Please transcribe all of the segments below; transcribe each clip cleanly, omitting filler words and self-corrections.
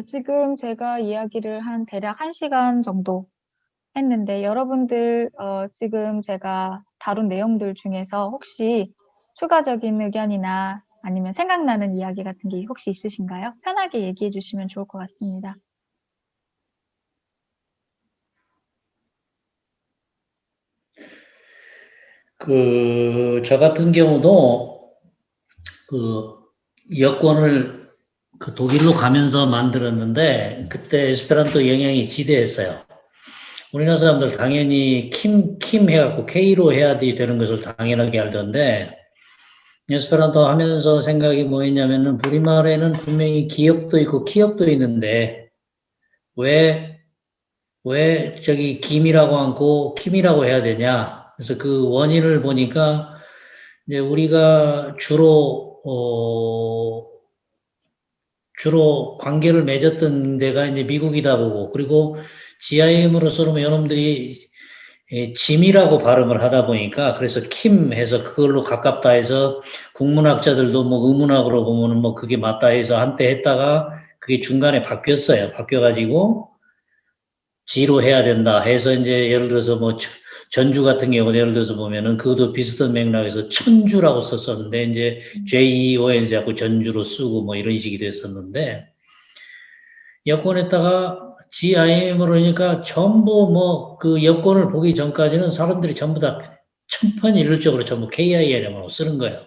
지금 제가 이야기를 한 대략 1시간 정도 했는데 여러분들 지금 제가 다룬 내용들 중에서 혹시 추가적인 의견이나 아니면 생각나는 이야기 같은 게 혹시 있으신가요? 편하게 얘기해 주시면 좋을 것 같습니다. 저 같은 경우도 그 여권을 그 독일로 가면서 만들었는데 그때 에스페란토 영향이 지대했어요. 우리나라 사람들 당연히 킴 해갖고 K로 해야 되는 것을 당연하게 알던데 에스페란토 하면서 생각이 뭐였냐면은 우리말에는 분명히 기역도 있고 키역도 있는데 왜 저기 김이라고 않고 킴이라고 해야 되냐. 그래서 그 원인을 보니까 이제 우리가 주로 관계를 맺었던 데가 이제 미국이다 보고, 그리고 GIM으로서는 여러분들이 짐이라고 발음을 하다 보니까, 그래서 킴 해서 그걸로 가깝다 해서 국문학자들도 뭐 의문학으로 보면은 뭐 그게 맞다 해서 한때 했다가 그게 중간에 바뀌었어요. 바뀌어가지고 지로 해야 된다 해서 이제 예를 들어서 뭐 전주 같은 경우는 예를 들어서 보면은 그것도 비슷한 맥락에서 천주라고 썼었는데 이제 JEONC 하고 전주로 쓰고 뭐 이런 식이 됐었는데 여권에다가 GIM으로 하니까 전부 뭐 그 여권을 보기 전까지는 사람들이 전부 다 천편일률적으로 전부 KIM으로 쓰는 거예요.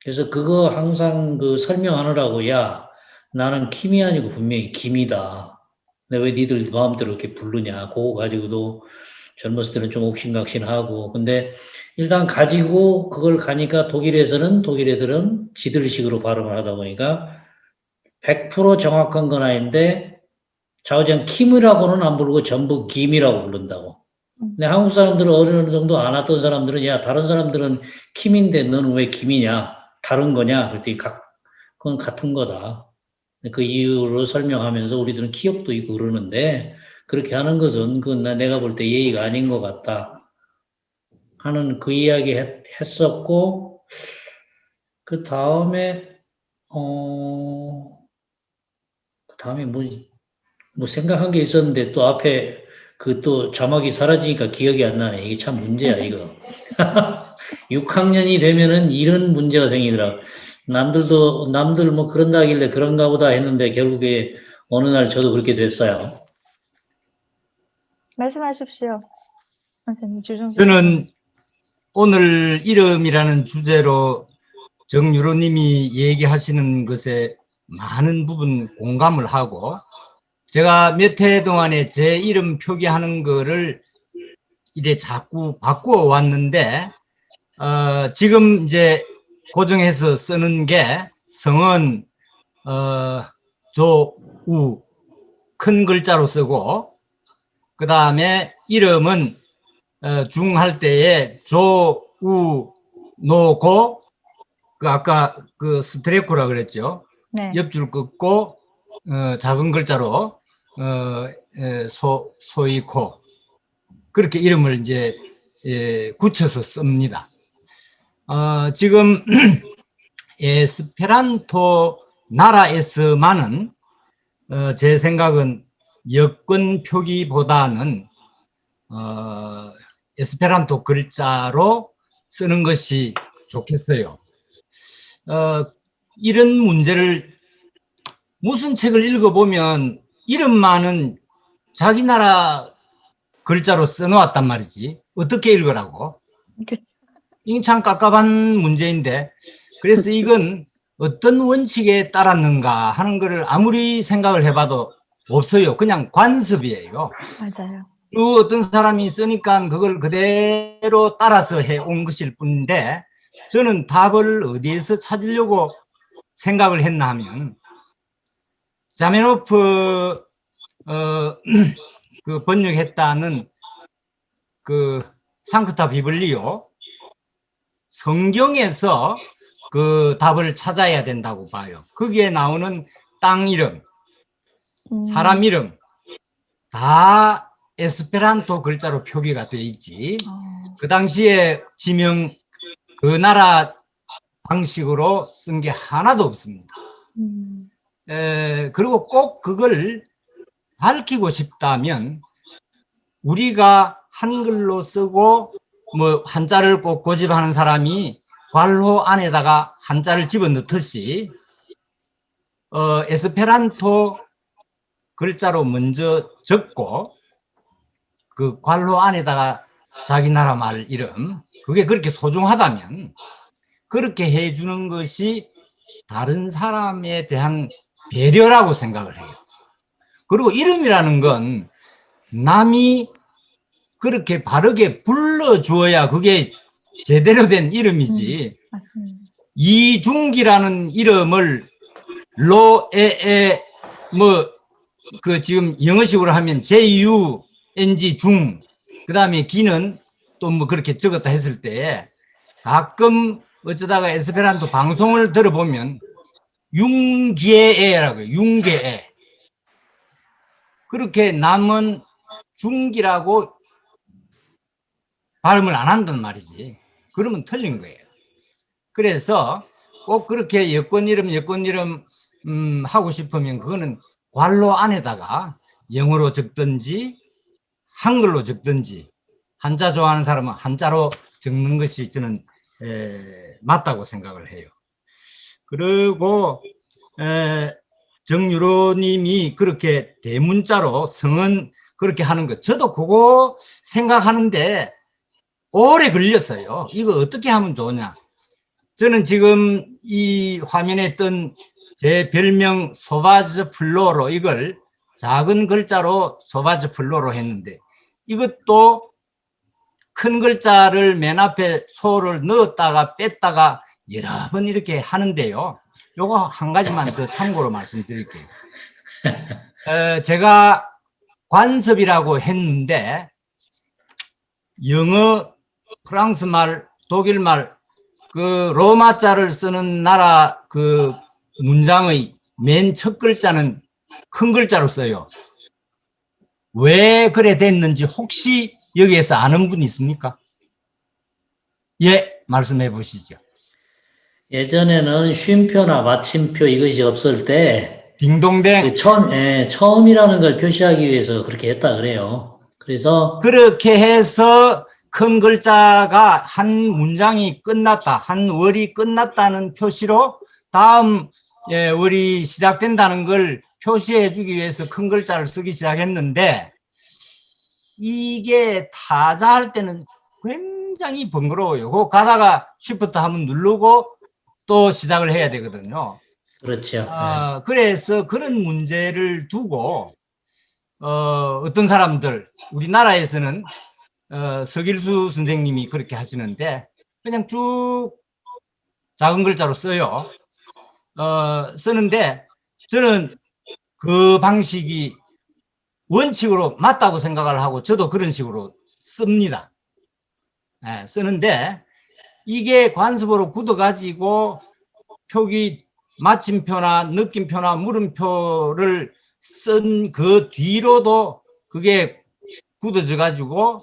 그래서 그거 항상 그 설명하느라고 야 나는 킴이 아니고 분명히 김이다. 근데 왜 니들 마음대로 이렇게 부르냐. 그거 가지고도 젊었을 때는 좀 옥신각신하고. 근데 일단 가지고 그걸 가니까 독일 애들은 지들식으로 발음을 하다 보니까 100% 정확한 건 아닌데 좌우지간 킴이라고는 안 부르고 전부 김이라고 부른다고. 근데 한국 사람들은 어느 정도 안 왔던 사람들은 야 다른 사람들은 킴인데 너는 왜 김이냐. 다른 거냐. 그랬더니 그건 같은 거다. 그 이유로 설명하면서 우리들은 기억도 있고 그러는데 그렇게 하는 것은 그건 내가 볼 때 예의가 아닌 것 같다 하는 그 이야기 했었고 그 다음에 그 다음에 뭐 생각한 게 있었는데 또 앞에 그 또 자막이 사라지니까 기억이 안 나네. 이게 참 문제야 이거. 6학년이 되면은 이런 문제가 생기더라. 남들 뭐 그런다길래 그런가 보다 했는데 결국에 어느 날 저도 그렇게 됐어요. 말씀하십시오. 선생님, 주정식 저는 오늘 이름이라는 주제로 정유로님이 얘기하시는 것에 많은 부분 공감을 하고 제가 몇 해 동안에 제 이름 표기하는 거를 이래 자꾸 바꾸어 왔는데 지금 이제 고정해서 쓰는 게 성은 조우 큰 글자로 쓰고 그 다음에 이름은 중할 때에 조우 노고 그 아까 그 스트레코라 그랬죠. 네. 옆줄 긋고 작은 글자로 소이코 그렇게 이름을 이제 굳혀서 씁니다. 지금 에스페란토 나라에서만은 제 생각은 여권 표기보다는 에스페란토 글자로 쓰는 것이 좋겠어요. 이런 문제를 무슨 책을 읽어보면 이름만은 자기 나라 글자로 써놓았단 말이지. 어떻게 읽으라고? 이게 참 깝깝한 문제인데 그래서 이건 어떤 원칙에 따랐는가 하는 것을 아무리 생각을 해봐도 없어요. 그냥 관습이에요. 맞아요. 또 어떤 사람이 쓰니까 그걸 그대로 따라서 해온 것일 뿐인데 저는 답을 어디에서 찾으려고 생각을 했나 하면 자메노프 그 번역했다는 그 상크타 비블리오 성경에서 그 답을 찾아야 된다고 봐요. 거기에 나오는 땅 이름, 사람 이름 다 에스페란토 글자로 표기가 돼 있지. 그 당시에 지명 그 나라 방식으로 쓴 게 하나도 없습니다. 그리고 꼭 그걸 밝히고 싶다면 우리가 한글로 쓰고 뭐 한자를 꼭 고집하는 사람이 괄호 안에다가 한자를 집어넣듯이 에스페란토 글자로 먼저 적고 그 괄호 안에다가 자기 나라 말 이름, 그게 그렇게 소중하다면 그렇게 해주는 것이 다른 사람에 대한 배려라고 생각을 해요. 그리고 이름이라는 건 남이 그렇게 바르게 불러주어야 그게 제대로 된 이름이지. 맞습니다. 이중기라는 이름을 로에에 뭐 그 지금 영어식으로 하면 JUNG 중, 그 다음에 기는 또 뭐 그렇게 적었다 했을 때 가끔 어쩌다가 에스페란토 방송을 들어보면 융계에라고 해요. 융계에. 그렇게 남은 중기라고 발음을 안 한단 말이지. 그러면 틀린 거예요. 그래서 꼭 그렇게 여권 이름 하고 싶으면 그거는 괄호 안에다가 영어로 적든지 한글로 적든지, 한자 좋아하는 사람은 한자로 적는 것이 저는 맞다고 생각을 해요. 그리고 정유로님이 그렇게 대문자로 성은 그렇게 하는 것, 저도 그거 생각하는데 오래 걸렸어요. 이거 어떻게 하면 좋냐. 저는 지금 이 화면에 뜬 제 별명 소바즈 플로로, 이걸 작은 글자로 소바즈 플로로 했는데, 이것도 큰 글자를 맨 앞에 소를 넣었다가 뺐다가 여러 번 이렇게 하는데요. 요거 한 가지만 더 참고로 말씀드릴게요. 제가 관습이라고 했는데 영어, 프랑스 말, 독일 말, 그 로마자를 쓰는 나라 그 문장의 맨 첫 글자는 큰 글자로 써요. 왜 그래 됐는지 혹시 여기에서 아는 분 있습니까? 예, 말씀해 보시죠. 예전에는 쉼표나 마침표 이것이 없을 때 딩동댕. 처음이라는 걸 표시하기 위해서 그렇게 했다 그래요. 그래서 그렇게 해서 큰 글자가 한 문장이 끝났다, 한 월이 끝났다는 표시로 다음 월이 시작된다는 걸 표시해 주기 위해서 큰 글자를 쓰기 시작했는데, 이게 타자 할 때는 굉장히 번거로워요. 그 가다가 쉬프트 한번 누르고 또 시작을 해야 되거든요. 그렇죠. 그래서 그런 문제를 두고 어떤 사람들, 우리나라에서는 서길수 선생님이 그렇게 하시는데 그냥 쭉 작은 글자로 써요. 쓰는데 저는 그 방식이 원칙으로 맞다고 생각을 하고 저도 그런 식으로 씁니다. 쓰는데 이게 관습으로 굳어가지고 표기 마침표나 느낌표나 물음표를 쓴 그 뒤로도 그게 굳어져 가지고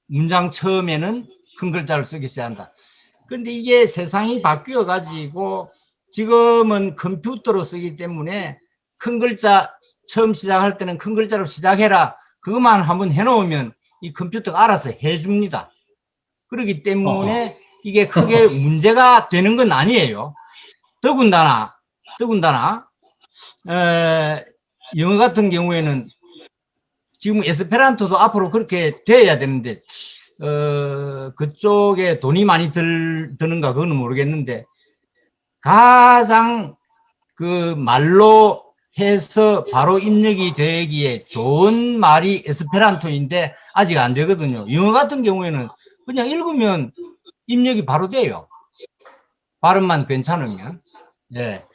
문장 처음에는 큰 글자를 쓰기 시작한다. 근데 이게 세상이 바뀌어 가지고 지금은 컴퓨터로 쓰기 때문에 큰 글자 처음 시작할 때는 큰 글자로 시작해라, 그것만 한번 해놓으면 이 컴퓨터가 알아서 해줍니다. 그렇기 때문에 이게 크게 문제가 되는 건 아니에요. 더군다나 영어 같은 경우에는 지금 에스페란토도 앞으로 그렇게 돼야 되는데 그쪽에 돈이 많이 드는가 그거는 모르겠는데, 가장 그 말로 해서 바로 입력이 되기에 좋은 말이 에스페란토인데 아직 안 되거든요. 영어 같은 경우에는 그냥 읽으면 입력이 바로 돼요. 발음만 괜찮으면. 네.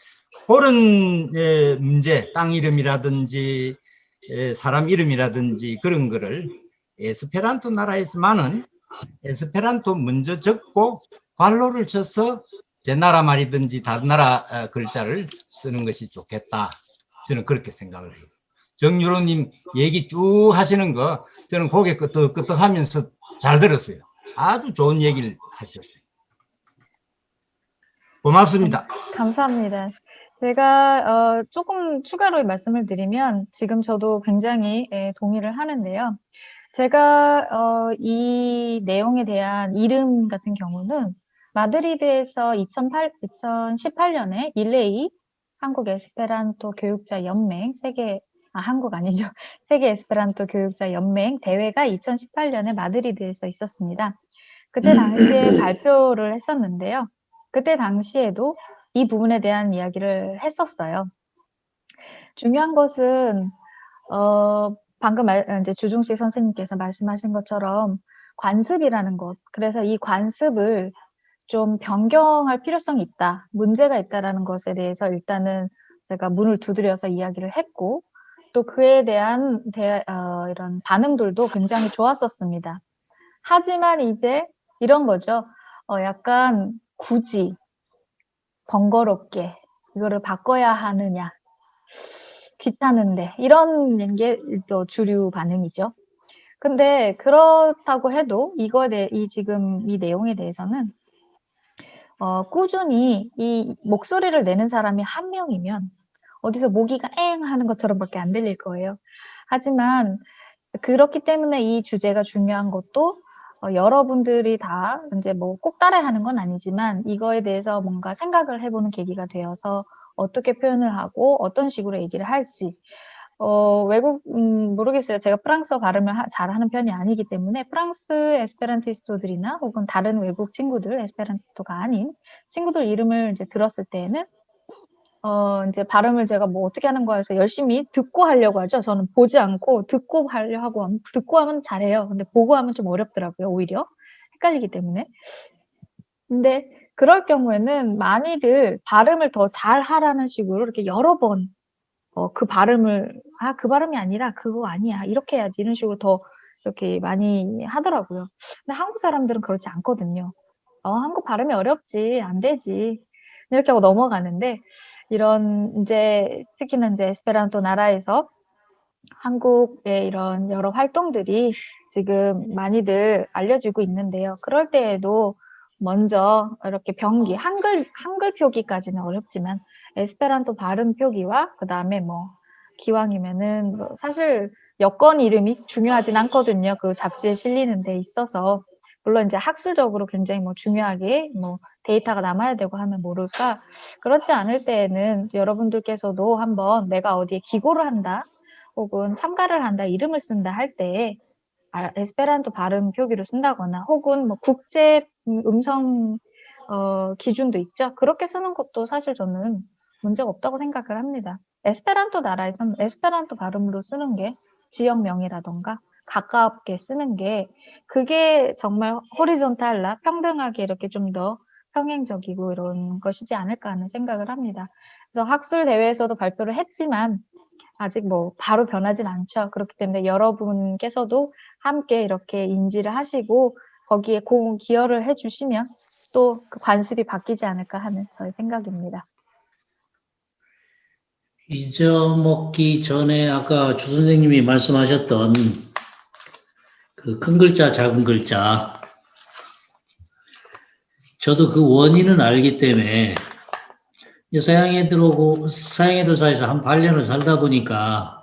그런 문제, 땅 이름이라든지 사람 이름이라든지 그런 거를 에스페란토 나라에서만은 에스페란토 먼저 적고 괄호를 쳐서 제 나라 말이든지 다른 나라 글자를 쓰는 것이 좋겠다. 저는 그렇게 생각을 해요. 정유로님 얘기 쭉 하시는 거 저는 고개 끄덕끄덕 하면서 잘 들었어요. 아주 좋은 얘기를 하셨어요. 고맙습니다. 감사합니다. 제가 조금 추가로 말씀을 드리면 지금 저도 굉장히 동의를 하는데요. 제가 이 내용에 대한 이름 같은 경우는 마드리드에서 2018년에 일레이 한국 에스페란토 교육자 연맹 한국 아니죠. 세계 에스페란토 교육자 연맹 대회가 2018년에 마드리드에서 있었습니다. 그때 당시에 발표를 했었는데요. 그때 당시에도 이 부분에 대한 이야기를 했었어요. 중요한 것은 방금 이제 주중식 선생님께서 말씀하신 것처럼 관습이라는 것. 그래서 이 관습을 좀 변경할 필요성이 있다, 문제가 있다라는 것에 대해서 일단은 제가 문을 두드려서 이야기를 했고, 또 그에 대한 이런 반응들도 굉장히 좋았었습니다. 하지만 이제 이런 거죠. 약간 굳이 번거롭게 이거를 바꿔야 하느냐, 귀찮은데 이런 게 또 주류 반응이죠. 근데 그렇다고 해도 지금 이 내용에 대해서는 꾸준히 이 목소리를 내는 사람이 한 명이면 어디서 모기가 엥 하는 것처럼밖에 안 들릴 거예요. 하지만 그렇기 때문에 이 주제가 중요한 것도 여러분들이 다 이제 뭐 꼭 따라하는 건 아니지만 이거에 대해서 뭔가 생각을 해보는 계기가 되어서 어떻게 표현을 하고 어떤 식으로 얘기를 할지 모르겠어요. 제가 프랑스어 발음을 잘하는 편이 아니기 때문에 프랑스 에스페란티스토들이나 혹은 다른 외국 친구들, 에스페란티스토가 아닌 친구들 이름을 이제 들었을 때에는 이제 발음을 제가 뭐 어떻게 하는 거야 해서 열심히 듣고 하려고 하죠. 저는 보지 않고 듣고 하려고 듣고 하면 잘해요. 근데 보고 하면 좀 어렵더라고요, 오히려. 헷갈리기 때문에. 근데 그럴 경우에는 많이들 발음을 더 잘하라는 식으로 이렇게 여러 번 그 발음을 그 발음이 아니라 그거 아니야. 이렇게 해야지. 이런 식으로 더 이렇게 많이 하더라고요. 근데 한국 사람들은 그렇지 않거든요. 한국 발음이 어렵지. 안 되지. 이렇게 하고 넘어가는데 이런 이제 특히나 이제 에스페란토 나라에서 한국의 이런 여러 활동들이 지금 많이들 알려지고 있는데요. 그럴 때에도 먼저 이렇게 한글 표기까지는 어렵지만 에스페란토 발음 표기와 그다음에 뭐 기왕이면은 뭐 사실 여권 이름이 중요하진 않거든요. 그 잡지에 실리는 데 있어서. 물론 이제 학술적으로 굉장히 뭐 중요하게 뭐 데이터가 남아야 되고 하면 모를까. 그렇지 않을 때에는 여러분들께서도 한번 내가 어디에 기고를 한다 혹은 참가를 한다, 이름을 쓴다 할 때 에스페란토 발음 표기로 쓴다거나 혹은 뭐 국제 음성 기준도 있죠. 그렇게 쓰는 것도 사실 저는 문제가 없다고 생각을 합니다. 에스페란토 나라에서는 에스페란토 발음으로 쓰는 게 지역명이라던가 가깝게 쓰는 게 그게 정말 호리존탈라 평등하게 이렇게 좀 더 평행적이고 이런 것이지 않을까 하는 생각을 합니다. 그래서 학술 대회에서도 발표를 했지만 아직 뭐 바로 변하진 않죠. 그렇기 때문에 여러분께서도 함께 이렇게 인지를 하시고 거기에 기여를 해주시면 또 그 관습이 바뀌지 않을까 하는 저의 생각입니다. 잊어먹기 전에 아까 주 선생님이 말씀하셨던 그 큰 글자, 작은 글자. 저도 그 원인은 알기 때문에 서양 애들 사이에서 한 8년을 살다 보니까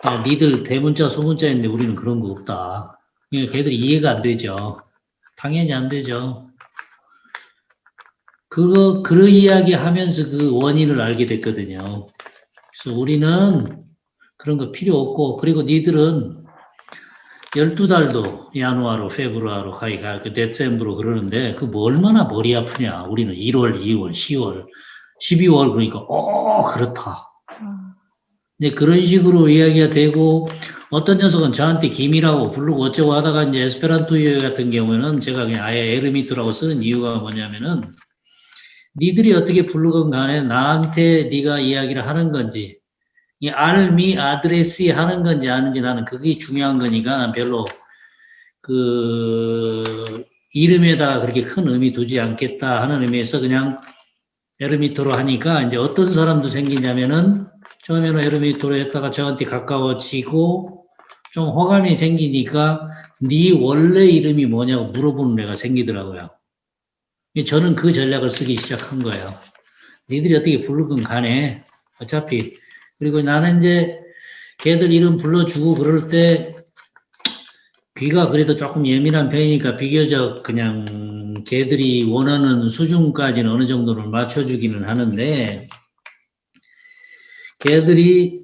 야, 니들 대문자, 소문자인데 우리는 그런 거 없다. 그러니까 걔들이 이해가 안 되죠. 당연히 안 되죠. 그런 이야기 하면서 그 원인을 알게 됐거든요. 그래서 우리는 그런 거 필요 없고, 그리고 니들은 12달도 야누아로, 페브루아로, 그 데셈브로 그러는데, 뭐 얼마나 머리 아프냐. 우리는 1월, 2월, 10월, 12월, 그러니까, 그렇다. 근데 그런 식으로 이야기가 되고, 어떤 녀석은 저한테 김이라고 부르고 어쩌고 하다가 이제 에스페란토 같은 경우에는 제가 그냥 아예 에르미토라고 쓰는 이유가 뭐냐면은, 니들이 어떻게 부르건 간에 나한테 네가 이야기를 하는 건지, 이 알미 아드레스 하는 건지 아는지 나는 그게 중요한 거니까 난 별로 그 이름에다가 그렇게 큰 의미 두지 않겠다 하는 의미에서 그냥 에르미토로 하니까 이제 어떤 사람도 생기냐면은 처음에는 에르미토로 했다가 저한테 가까워지고 좀 호감이 생기니까 네 원래 이름이 뭐냐고 물어보는 애가 생기더라고요. 저는 그 전략을 쓰기 시작한 거예요. 니들이 어떻게 부르건 간에 어차피. 그리고 나는 이제 걔들 이름 불러주고 그럴 때 귀가 그래도 조금 예민한 편이니까 비교적 그냥 걔들이 원하는 수준까지는 어느 정도를 맞춰주기는 하는데 걔들이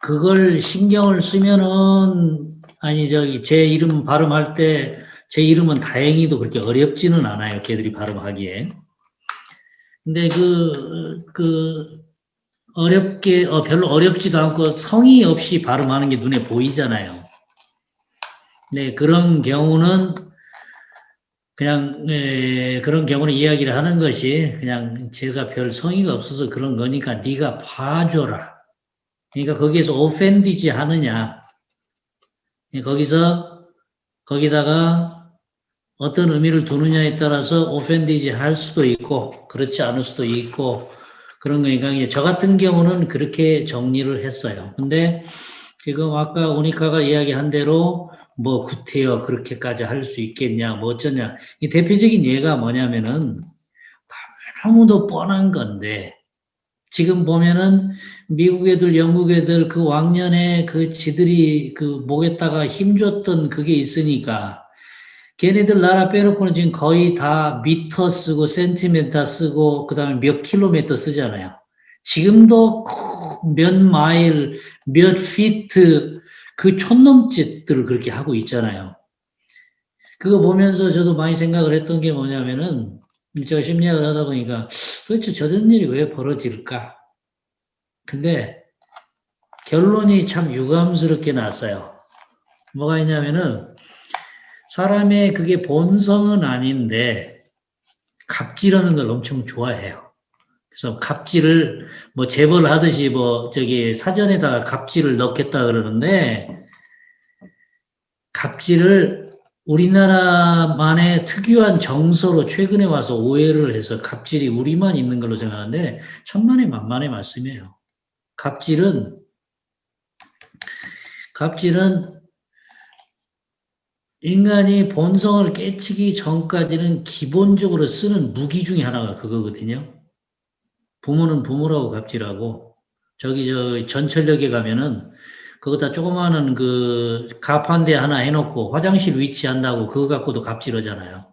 그걸 신경을 쓰면은 아니 저기 제 이름 발음할 때 제 이름은 다행히도 그렇게 어렵지는 않아요. 걔들이 발음하기에. 근데 어렵게 별로 어렵지도 않고 성의 없이 발음하는 게 눈에 보이잖아요. 네, 그런 경우는 그냥 그런 경우는 이야기를 하는 것이 그냥 제가 별 성의가 없어서 그런 거니까 네가 봐줘라. 그러니까 거기에서 오펜디지 하느냐. 거기다가 어떤 의미를 두느냐에 따라서 오펜디지 할 수도 있고 그렇지 않을 수도 있고 그런 거니까 저 같은 경우는 그렇게 정리를 했어요. 근데 지금 아까 오니카가 이야기한 대로 뭐 구태여 그렇게까지 할 수 있겠냐 뭐 어쩌냐 이 대표적인 예가 뭐냐면은 너무도 뻔한 건데 지금 보면은 미국 애들 영국 애들 그 왕년에 그 지들이 그 목에다가 힘줬던 그게 있으니까 걔네들 나라 빼놓고는 지금 거의 다 미터 쓰고 센티미터 쓰고 그 다음에 몇 킬로미터 쓰잖아요. 지금도 몇 마일, 몇 피트 그 촌놈짓들을 그렇게 하고 있잖아요. 그거 보면서 저도 많이 생각을 했던 게 뭐냐면은 제가 심리학을 하다 보니까 도대체 저런 일이 왜 벌어질까? 근데 결론이 참 유감스럽게 났어요. 뭐가 있냐면은 사람의 그게 본성은 아닌데 갑질하는 걸 엄청 좋아해요. 그래서 갑질을 뭐 재벌 하듯이 뭐 저기 사전에다가 갑질을 넣겠다 그러는데 갑질을 우리나라만의 특유한 정서로 최근에 와서 오해를 해서 갑질이 우리만 있는 걸로 생각하는데 천만의 만만의 말씀이에요. 갑질은 인간이 본성을 깨치기 전까지는 기본적으로 쓰는 무기 중에 하나가 그거거든요. 부모는 부모라고 갑질하고, 저 전철역에 가면은, 그거 다 조그마한 그 가판대 하나 해놓고 화장실 위치한다고 그거 갖고도 갑질하잖아요.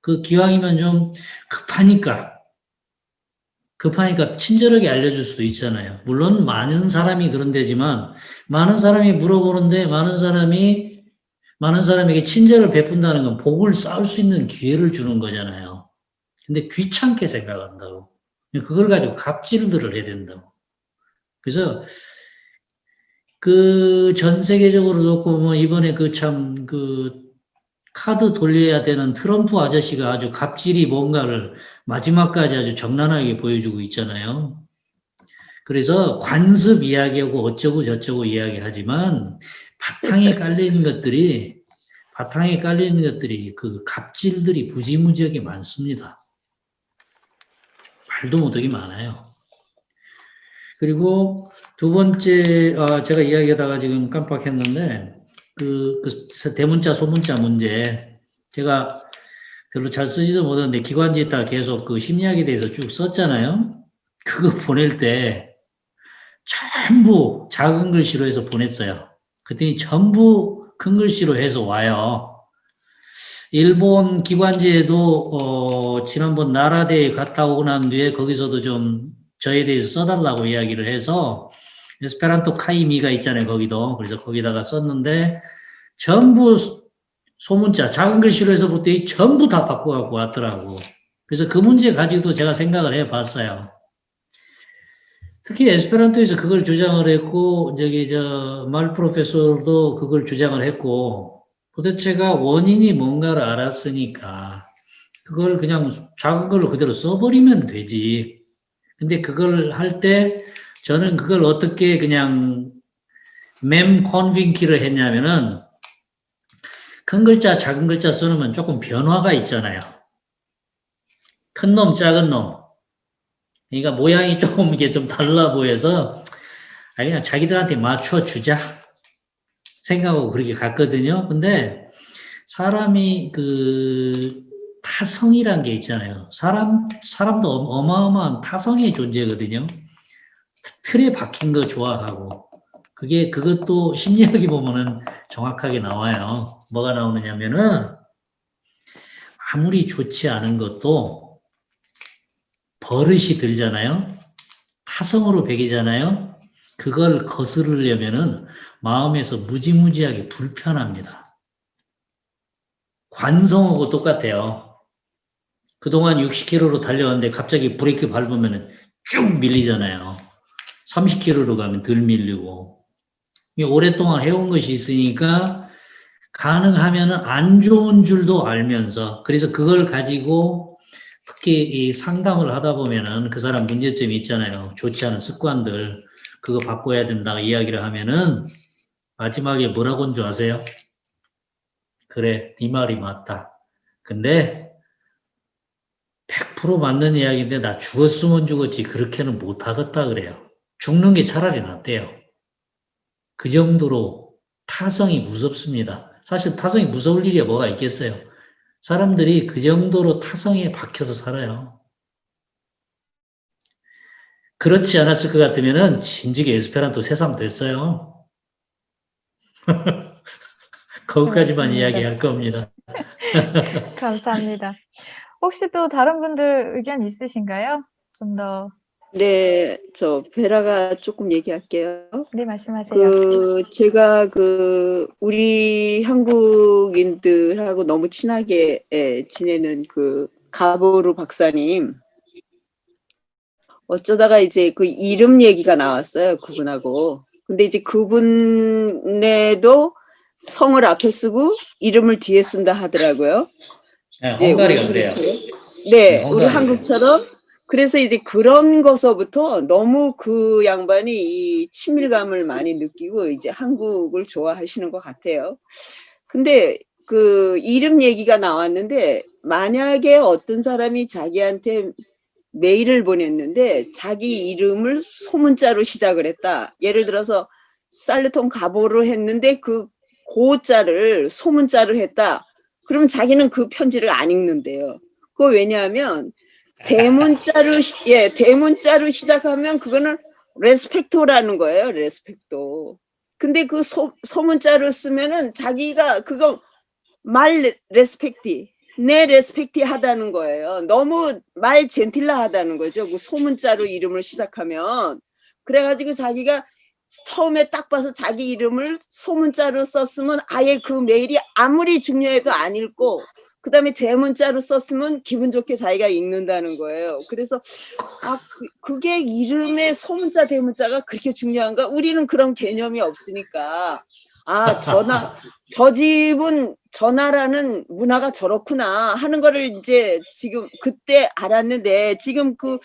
그 기왕이면 좀 급하니까 친절하게 알려줄 수도 있잖아요. 물론 많은 사람이 그런 데지만, 많은 사람이 물어보는데 많은 사람에게 친절을 베푼다는 건 복을 쌓을 수 있는 기회를 주는 거잖아요. 근데 귀찮게 생각한다고. 그걸 가지고 갑질들을 해야 된다고. 그래서 그 전 세계적으로 놓고 보면 이번에 카드 돌려야 되는 트럼프 아저씨가 아주 갑질이 뭔가를 마지막까지 아주 정난하게 보여주고 있잖아요. 그래서 관습 이야기하고 어쩌고 저쩌고 이야기하지만 바탕에 깔려 있는 것들이 그 갑질들이 무지무지하게 많습니다. 말도 못하게 많아요. 그리고 두 번째, 제가 이야기하다가 지금 깜빡했는데, 대문자, 소문자 문제. 제가 별로 잘 쓰지도 못하는데 기관지에다가 계속 그 심리학에 대해서 쭉 썼잖아요. 그거 보낼 때 전부 작은 글씨로 해서 보냈어요. 그랬더니 전부 큰 글씨로 해서 와요. 일본 기관지에도 지난번 나라대에 갔다 오고 난 뒤에 거기서도 좀 저에 대해서 써달라고 이야기를 해서 에스페란토 카이미가 있잖아요. 거기도. 그래서 거기다가 썼는데 전부 소문자 작은 글씨로 해서 볼 때 전부 다 바꿔갖고 왔더라고. 그래서 그 문제 가지고도 제가 생각을 해봤어요. 특히 에스페란토에서 그걸 주장을 했고 말 프로페서도 그걸 주장을 했고 도대체가 원인이 뭔가를 알았으니까 그걸 그냥 작은 걸로 그대로 써버리면 되지. 근데 그걸 할 때 저는 그걸 어떻게 그냥 컨빈키를 했냐면은 큰 글자, 작은 글자 써놓으면 조금 변화가 있잖아요. 큰 놈, 작은 놈. 그러니까 모양이 조금 이게 좀 달라 보여서 그냥 자기들한테 맞춰주자 생각하고 그렇게 갔거든요. 근데 사람이 다 타성이란 게 있잖아요. 사람도 어마어마한 타성의 존재거든요. 틀에 박힌 거 좋아하고. 그것도 심리학이 보면은 정확하게 나와요. 뭐가 나오느냐면은, 아무리 좋지 않은 것도 버릇이 들잖아요. 타성으로 배기잖아요. 그걸 거스르려면은 마음에서 무지무지하게 불편합니다. 관성하고 똑같아요. 그동안 60km로 달려왔는데 갑자기 브레이크 밟으면 쭉 밀리잖아요. 30km로 가면 덜 밀리고. 오랫동안 해온 것이 있으니까 가능하면 안 좋은 줄도 알면서, 그래서 그걸 가지고 특히 이 상담을 하다 보면은 그 사람 문제점이 있잖아요. 좋지 않은 습관들, 그거 바꿔야 된다 이야기를 하면은 마지막에 뭐라고 한 줄 아세요? 그래, 네 말이 맞다. 근데 100% 맞는 이야기인데 나 죽었으면 죽었지 그렇게는 못하겠다 그래요. 죽는 게 차라리 낫대요. 그 정도로 타성이 무섭습니다. 사실 타성이 무서울 일이 뭐가 있겠어요. 사람들이 그 정도로 타성에 박혀서 살아요. 그렇지 않았을 것 같으면은 진즉에 에스페란토 새삼 됐어요. 거기까지만 네, 이야기할 겁니다. 감사합니다. 혹시 또 다른 분들 의견 있으신가요? 좀 더, 네, 저 베라가 조금 얘기할게요. 네, 말씀하세요. 제가 우리 한국인들하고 너무 친하게 지내는 가보루 박사님, 어쩌다가 이제 그 이름 얘기가 나왔어요, 그분하고. 근데 이제 그분에도 성을 앞에 쓰고 이름을 뒤에 쓴다 하더라고요. 네, 이제 헝가리가 그래요. 네, 우리 헝가리가 한국처럼. 그래서 이제 그런 거서부터 너무 그 양반이 이 친밀감을 많이 느끼고 이제 한국을 좋아하시는 것 같아요. 근데 그 이름 얘기가 나왔는데, 만약에 어떤 사람이 자기한테 메일을 보냈는데 자기 이름을 소문자로 시작을 했다. 예를 들어서 살르통 가보로 했는데 그 고자를 소문자로 했다. 그러면 자기는 그 편지를 안 읽는데요. 그거 왜냐하면 대문자로 시작하면 그거는 레스펙토라는 거예요. 레스펙토. 근데 그 소문자로 쓰면은 자기가 그거 말 레스펙티, 내 레스펙티 하다는 거예요. 너무 말 젠틸라 하다는 거죠. 그 소문자로 이름을 시작하면. 그래가지고 자기가 처음에 딱 봐서 자기 이름을 소문자로 썼으면 아예 그 메일이 아무리 중요해도 안 읽고, 그 다음에 대문자로 썼으면 기분 좋게 자기가 읽는다는 거예요. 그래서 그게 이름의 소문자 대문자가 그렇게 중요한가? 우리는 그런 개념이 없으니까 저 집은 전화라는 문화가 저렇구나 하는 거를 이제 지금 그때 알았는데, 지금 그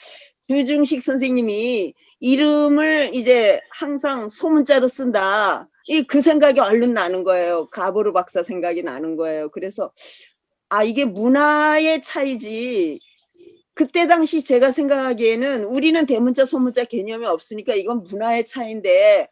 주중식 선생님이 이름을 이제 항상 소문자로 쓴다. 그 생각이 얼른 나는 거예요. 가보르 박사 생각이 나는 거예요. 그래서 이게 문화의 차이지. 그때 당시 제가 생각하기에는 우리는 대문자 소문자 개념이 없으니까 이건 문화의 차이인데,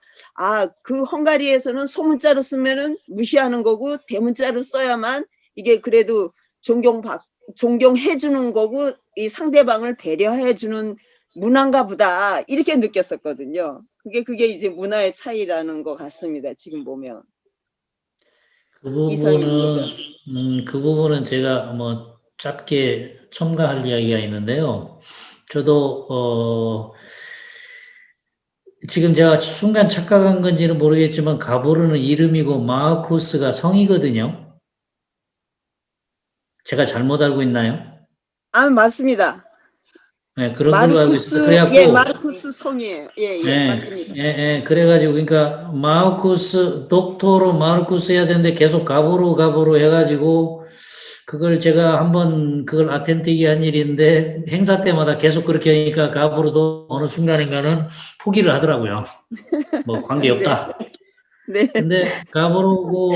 그 헝가리에서는 소문자로 쓰면은 무시하는 거고 대문자로 써야만 이게 그래도 존경해 주는 거고 이 상대방을 배려해 주는 문화인가 보다, 이렇게 느꼈었거든요. 그게 이제 문화의 차이라는 것 같습니다. 지금 보면. 그 부분은 제가 뭐 짧게 첨가할 이야기가 있는데요. 저도 지금 제가 순간 착각한 건지는 모르겠지만 가보르는 이름이고 마르쿠스가 성이거든요. 제가 잘못 알고 있나요? 맞습니다. 네, 그런 걸로 알고 있어요. 그래갖고 마르쿠스 성이에요. 맞습니다. 그래가지고 그러니까 마르쿠스 독토로 마르쿠스 해야 되는데 계속 가보로 해가지고 그걸 제가 한번 그걸 아텐티게 한 일인데, 행사 때마다 계속 그렇게 하니까 가보로도 어느 순간인가는 포기를 하더라고요. 뭐 관계없다. 네. 근데 가보로고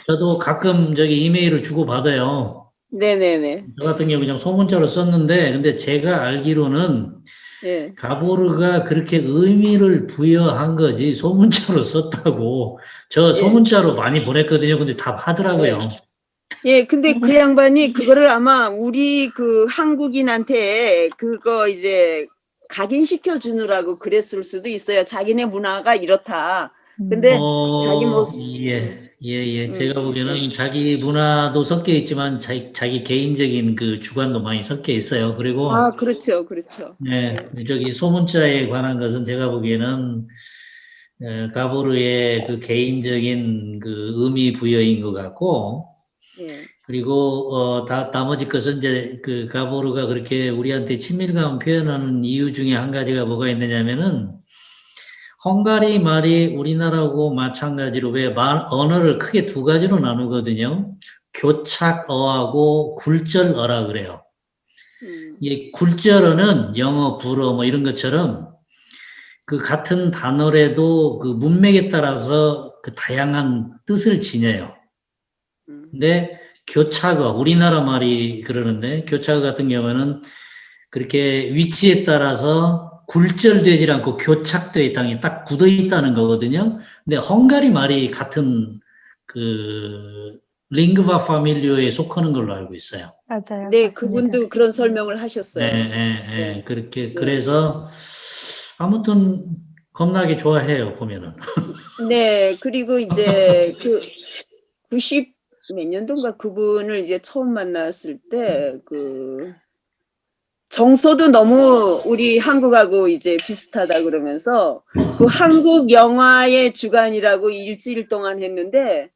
저도 가끔 이메일을 주고 받아요. 네네네. 저 같은 경우 그냥 소문자로 썼는데, 근데 제가 알기로는 가보르가 그렇게 의미를 부여한 거지 소문자로 썼다고. 저 소문자로 많이 보냈거든요. 근데 답하더라고요. 예, 근데 그 양반이 그거를 아마 우리 그 한국인한테 그거 이제 각인시켜 주느라고 그랬을 수도 있어요. 자기네 문화가 이렇다. 근데 자기 모습, 예. 제가 네. 보기에는 자기 문화도 섞여 있지만 자기 개인적인 그 주관도 많이 섞여 있어요. 그리고 아, 그렇죠, 그렇죠. 네, 예, 저기 소문자에 관한 것은 제가 보기에는 가보르의 그 개인적인 그 의미 부여인 것 같고, 예. 그리고 나머지 것은 이제 그 가보르가 그렇게 우리한테 친밀감 표현하는 이유 중에 한 가지가 뭐가 있느냐면은 헝가리 말이 우리나라하고 마찬가지로 왜 언어를 크게 두 가지로 나누거든요. 교착어하고 굴절어라 그래요. 음, 이 굴절어는 영어, 불어 뭐 이런 것처럼 그 같은 단어라도 그 문맥에 따라서 그 다양한 뜻을 지녀요. 음, 근데 교착어, 우리나라 말이 그러는데 교착어 같은 경우는 그렇게 위치에 따라서 굴절되지 않고 교착되어 있다는 딱 굳어 있다는 거거든요. 근데 헝가리 말이 같은 그 링구아 파밀리오에 속하는 걸로 알고 있어요. 맞아요. 네, 맞습니다. 그분도 그런 설명을 네, 하셨어요. 네, 그렇게 네. 그래서 아무튼 겁나게 좋아해요 보면은. 네, 그리고 이제 그 90 몇 년도인가 그분을 이제 처음 만났을 때 그 정서도 너무 우리 한국하고 이제 비슷하다 그러면서 그 한국 영화의 주간이라고 일주일 동안 했는데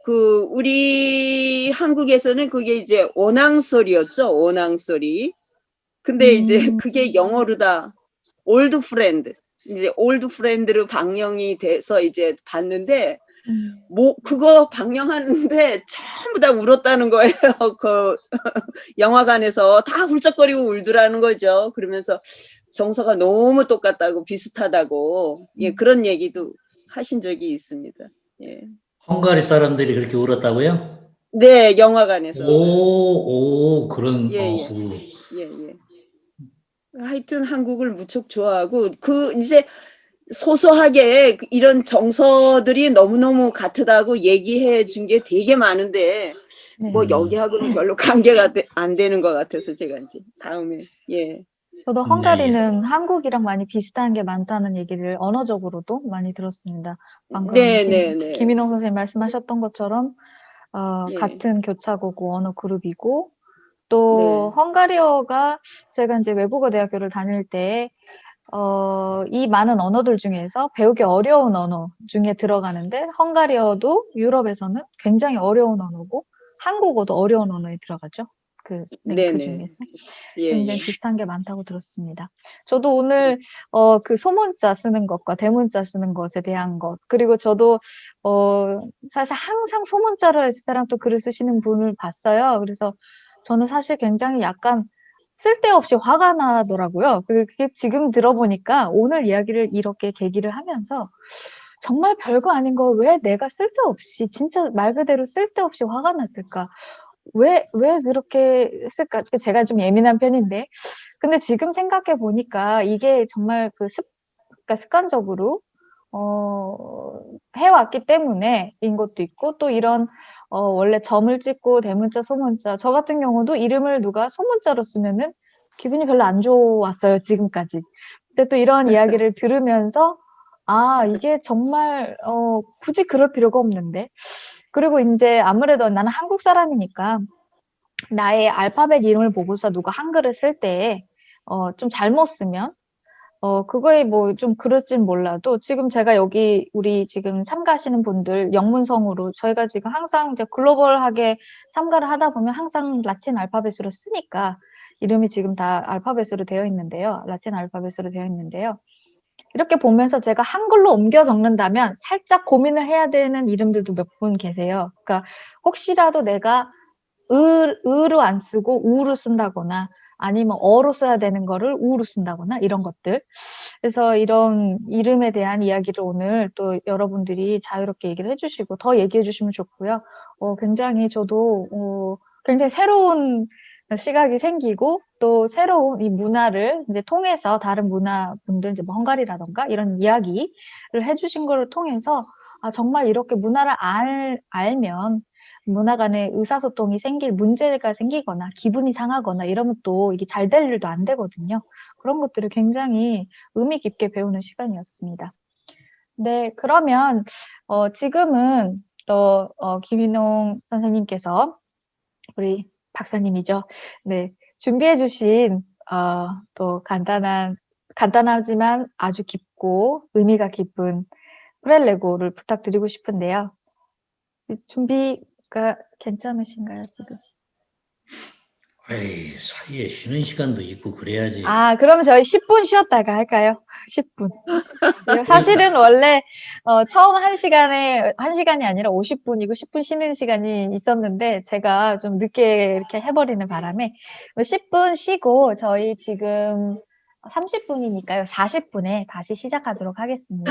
그 우리 한국에서는 그게 이제 원앙설이었죠. 원앙설이. 근데 이제 음, 그게 영어로 다 올드 프렌드. 이제 올드 프렌드로 방영이 돼서 이제 봤는데 뭐 그거 방영하는데 전부 다 울었다는 거예요. 그 영화관에서 다 훌쩍거리고 울더라는 거죠. 그러면서 정서가 너무 똑같다고 비슷하다고 예 그런 얘기도 하신 적이 있습니다. 예. 헝가리 사람들이 그렇게 울었다고요? 네, 영화관에서. 그런, 예, 예. 예, 예. 하여튼 한국을 무척 좋아하고 그 이제 소소하게 이런 정서들이 너무너무 같다고 얘기해 준 게 되게 많은데 네. 뭐 여기하고는 별로 관계가 안 되는 것 같아서 제가 이제 다음에 예. 저도 예. 헝가리는 한국이랑 많이 비슷한 게 많다는 얘기를 언어적으로도 많이 들었습니다. 방금 네, 네, 네. 김인호 선생님 말씀하셨던 것처럼 예. 같은 교차고고 언어 그룹이고 또 네. 헝가리어가 제가 이제 외국어 대학교를 다닐 때 이 많은 언어들 중에서 배우기 어려운 언어 중에 들어가는데 헝가리어도 유럽에서는 굉장히 어려운 언어고 한국어도 어려운 언어에 들어가죠. 그 네, 랭크 네. 중에서. 예, 굉장히 예. 비슷한 게 많다고 들었습니다. 저도 오늘 그 소문자 쓰는 것과 대문자 쓰는 것에 대한 것 그리고 저도 사실 항상 소문자로 에스페란토 글을 쓰시는 분을 봤어요. 그래서 저는 사실 굉장히 약간 쓸데없이 화가 나더라고요. 그게 지금 들어보니까 오늘 이야기를 이렇게 계기를 하면서 정말 별거 아닌 거 왜 내가 쓸데없이 진짜 말 그대로 쓸데없이 화가 났을까? 왜 그렇게 했을까? 제가 좀 예민한 편인데. 근데 지금 생각해 보니까 이게 정말 그러니까 습관적으로 해왔기 때문에인 것도 있고 또 이런 원래 점을 찍고 대문자, 소문자 저 같은 경우도 이름을 누가 소문자로 쓰면은 기분이 별로 안 좋았어요, 지금까지. 근데 또 이런 이야기를 들으면서 '아 이게 정말 굳이 그럴 필요가 없는데.' 그리고 인제 아무래도 나는 한국 사람이니까 나의 알파벳 이름을 보고서 누가 한글을 쓸 때 좀 잘못 쓰면 그거에 뭐 좀 그럴진 몰라도 지금 제가 여기 우리 지금 참가하시는 분들 영문성으로 저희가 지금 항상 이제 글로벌하게 참가를 하다 보면 항상 라틴 알파벳으로 쓰니까 이름이 지금 다 알파벳으로 되어 있는데요. 라틴 알파벳으로 되어 있는데요. 이렇게 보면서 제가 한글로 옮겨 적는다면 살짝 고민을 해야 되는 이름들도 몇 분 계세요. 그러니까 혹시라도 내가 으로 안 쓰고 우로 쓴다거나 아니면 어로 써야 되는 거를 우로 쓴다거나 이런 것들. 그래서 이런 이름에 대한 이야기를 오늘 또 여러분들이 자유롭게 얘기를 해 주시고 더 얘기해 주시면 좋고요. 굉장히 저도 굉장히 새로운 시각이 생기고 또 새로운 이 문화를 이제 통해서 다른 문화분들 이제 뭐 헝가리라든가 이런 이야기를 해 주신 거를 통해서 '아 정말 이렇게 문화를 알면 문화 간의 의사소통이 생길 문제가 생기거나 기분이 상하거나 이러면 또 이게 잘 될 일도 안 되거든요. 그런 것들을 굉장히 의미 깊게 배우는 시간이었습니다. 네, 그러면 지금은 또 김인홍 선생님께서 우리 박사님이죠. 네, 준비해 주신 또 간단하지만 아주 깊고 의미가 깊은 프렐레고를 부탁드리고 싶은데요. 준비가 괜찮으신가요, 지금? 에이, 사이에 쉬는 시간도 있고 그래야지. 그러면 저희 10분 쉬었다가 할까요? 10분. 사실은 원래 처음 1시간이 아니라 50분이고 10분 쉬는 시간이 있었는데 제가 좀 늦게 이렇게 해버리는 바람에 10분 쉬고 저희 지금 30분이니까요. 40분에 다시 시작하도록 하겠습니다.